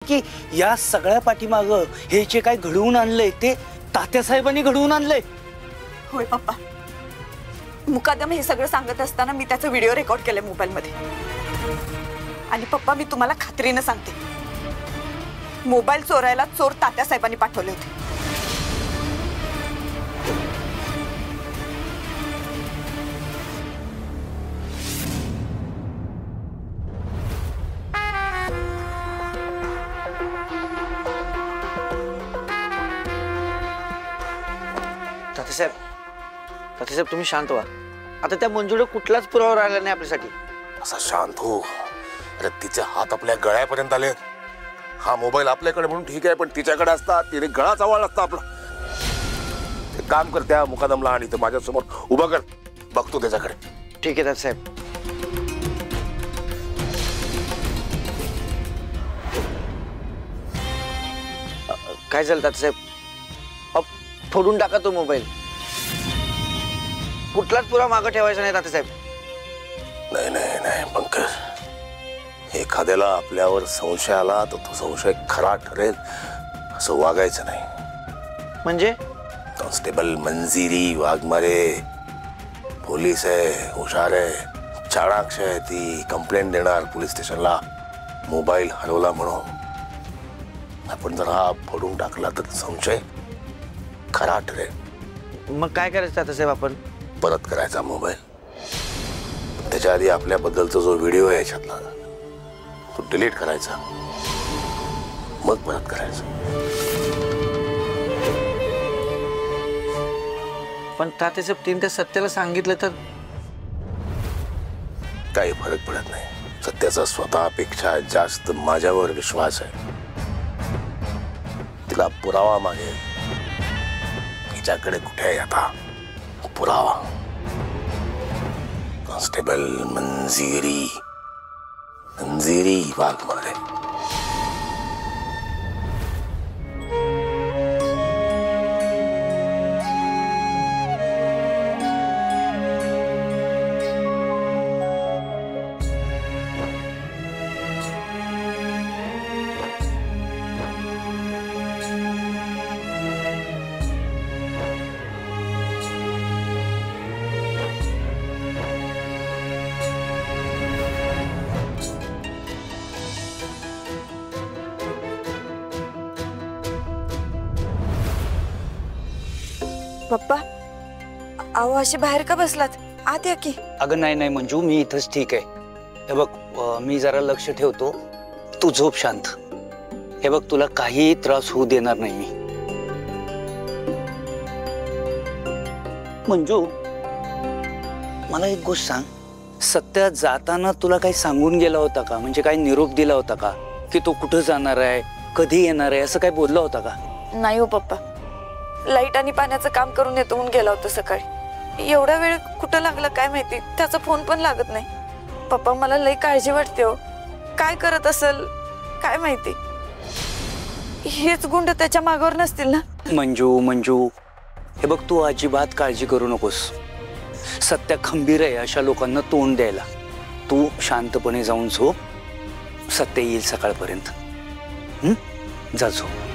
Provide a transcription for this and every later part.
की या सगळ्या पाठीमाग हे जे काय घडवून आणलंय ते तात्यासाहेबांनी घडवून आणलंय? होय पप्पा, मुकादम हे सगळं सांगत असताना मी त्याचा व्हिडिओ रेकॉर्ड केलाय मोबाईल मध्ये। आणि पप्पा मी तुम्हाला खात्रीने सांगते, मोबाईल चोरायला चोर तात्यासाहेबांनी पाठवले होते। तात्यासाहेब तुम्ही शांत व्हा। आता त्या मंजूला कुठलाच पुरावा राहिला नाही आपल्यासाठी। असा शांत हो। अरे तिचे हात आपल्या गळ्यापर्यंत आले। हा मोबाईल आपल्याकडे म्हणून ठीक आहे, पण तिच्याकडे असता तिने गळा चावला असता आपला। ते काम कर, त्या मुकादमला आणि ते माझ्यासमोर उभा कर, बघतो त्याच्याकडे। ठीक आहे तात्यासाहेब। काय झालं तात्यासाहेब? फोडून टाका तो मोबाईल। कुठलाच पुरावा मागे ठेवायचा नाही तात्यासाहेब। नाही नाही नाही पंकज, एखाद्याला आपल्यावर संशय आला तर तो संशय खरा ठरेल असं वागायचं नाही। म्हणजे कॉन्स्टेबल मंजिरी वाघमारे पोलीस आहे, हुशार आहे, चाणाक्ष आहे। ती कंप्लेंट देणार पोलीस स्टेशनला मोबाईल हरवला म्हणून। आपण जर हा फोडून टाकला तर संशय खरा ठरेल। मग काय करायचं तात्यासाहेब? आपण परत करायचा मोबाईल। त्याच्या आधी आपल्याबद्दलचा जो व्हिडिओ आहे याच्यातला तो डिलीट करायचा, मग परत करायचा। पण तात्यासाहेब तीन त्या सत्याला सांगितलं तर काही फरक पडत नाही। सत्याचा स्वतःपेक्षा जास्त माझ्यावर विश्वास आहे। तिला पुरावा मागेल। तिच्याकडे कुठे आहे आता पुरावा? कॉन्स्टेबल मंजिरी वाघमारे। पप्पा अहो अशी बाहेर का बसलात? आत या की। अगं नाही नाही मंजू, मी इथंच ठीक आहे। हे बघ, मी जरा लक्ष ठेवतो, तू झोप शांत। हे बघ, तुला काही त्रास होऊ देणार नाही मी। मंजू मला एक गोष्ट सांग, सत्या जाताना तुला काही सांगून गेला होता का? म्हणजे काही निरोप दिला होता का की तो कुठं जाणार आहे, कधी येणार आहे, असं काही बोलला होता का? नाही हो पप्पा, लाईट आणि पाण्याचं काम करून येतो म्हणून गेला होता सकाळी। एवढा वेळ कुठं लागला काय माहिती, त्याचा फोन पण लागत नाही। पप्पा मला लई काळजी वाटते हो, काय करत असेल काय माहिती। हेच गुंड त्याच्या मागावर नसतील ना? मंजू हे बघ, तू अजिबात काळजी करू नकोस। सत्या खंबीर आहे अशा लोकांना तोंड द्यायला। तू शांतपणे जाऊन झोप, सत्य येईल सकाळपर्यंत। जा झोप।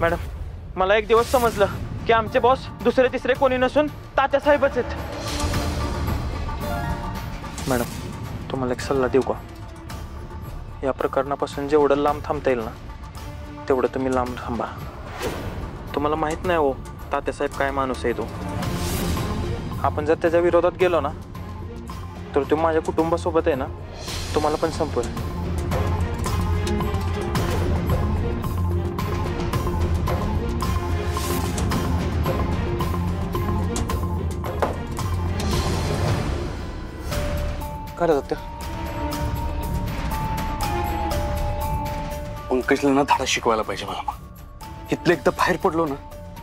मॅडम, मला एक दिवस समजलं की आमचे बॉस दुसरे तिसरे कोणी नसून तात्यासाहेबच आहेत। मॅडम, तुम्हाला एक सल्ला देऊ का? या प्रकरणापासून जेवढं लांब थांबता येईल ना तेवढं तुम्ही लांब थांबा। तुम्हाला माहित नाही हो, तात्यासाहेब काय माणूस आहे तो. आपण जर त्याच्या विरोधात गेलो ना तर तो माझ्या कुटुंबासोबत आहे ना तुम्हाला पण संपवेल. काय रे दत्त्या? पंकजला ना धडा शिकवायला पाहिजे मला. इथलं एकदा बाहेर पडलो ना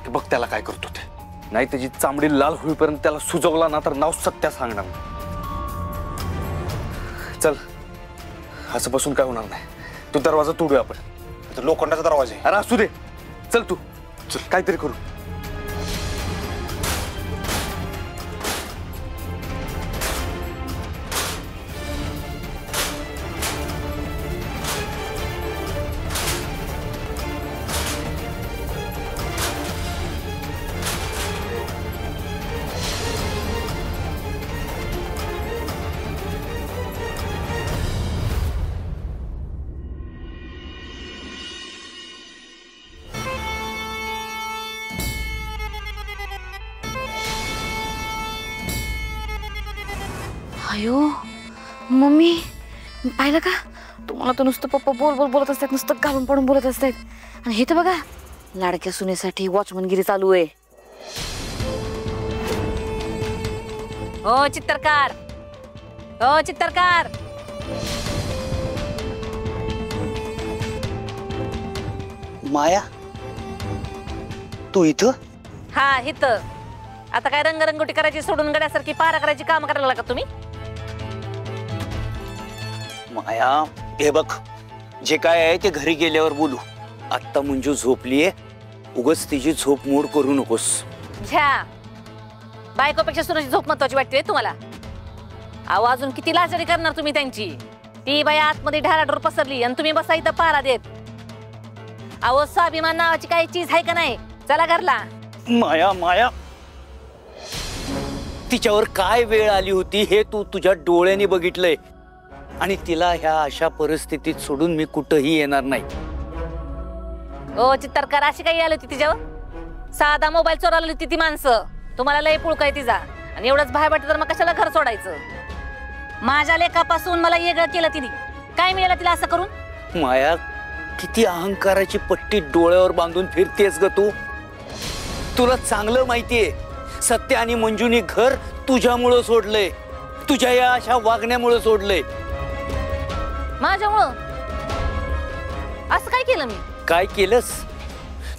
की बघ त्याला काय करतो ते. नाही त्याची चामडी लाल होईपर्यंत त्याला सुजवला ना तर नाव सत्या सांगणार. चल असं बसून काय होणार नाही. तू दरवाजा तोडूया आपण. लोखंडाचा दरवाजा आहे. अरे असू दे. चल तू चल काहीतरी करू. अयो मम्मी पाहिलं का? तुम्हाला तर नुसतं पप्पा बोल बोल बोलत असतात, नुसतं घालून पडून बोलत असतात. आणि हे तर बघा लाडक्या सुनेसाठी वॉचमनगिरी चालू आहे. हो चित्रकार, हो चित्रकार. माया तू इथं? हा इथं. आता काय रंगरंगोटी करायची सोडून गड्यासारखी पारा करायची काम करायला लागा तुम्ही? माया हे बघ जे काय आहे ते घरी गेल्यावर बोलू. आत्ता मंजू झोपलीये. उगाच तिची झोप मोड करू नकोस. झ्या बायकोपेक्षा सुनाची झोप महत्वाची वाटते तुम्हाला? अहो अजून किती लाचारी करणार तुम्ही त्यांची? ती बाई आतमध्ये ढाराढोर पसरली आणि तुम्ही बसा इथं पारा देत. अहो स्वाभिमान नावाची काही चीज आहे का नाही? चला घरला. माया माया तिच्यावर काय वेळ आली होती हे तू तुझ्या डोळ्यांनी बघितलंय. आणि तिला ह्या अशा परिस्थितीत सोडून मी कुठंही येणार नाही. ओ चित्रकार अशी काही आली होती तिच्यावर? साधा मोबाईल चोराला होती ती माणसं. तुम्हाला लय पुळकाय तिचा. आणि एवढंच बाहेर वाटत तर मग कशाला घर सोडायचं? माझ्या लेकापासून मला वेगळं केलं तिने. काय मिळालं तिला असं करून? माया किती अहंकाराची पट्टी डोळ्यावर बांधून फिरतेस ग तू. तुला चांगलं माहितीये सत्य आणि मंजूनी घर तुझ्यामुळं सोडलंय. तुझ्या या अशा वागण्यामुळे सोडलंय. माझ्यामुळं? असं काय केलं मी? काय केलंस?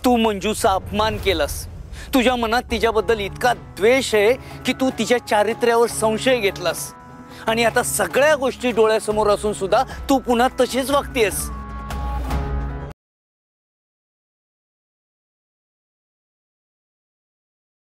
तू मंजूचा अपमान केलास. तुझ्या मनात तिच्याबद्दल इतका द्वेष आहे की तू तिच्या चारित्र्यावर संशय घेतलास. आणि आता सगळ्या गोष्टी डोळ्यासमोर असून सुद्धा तू पुन्हा तशीच वागतेस.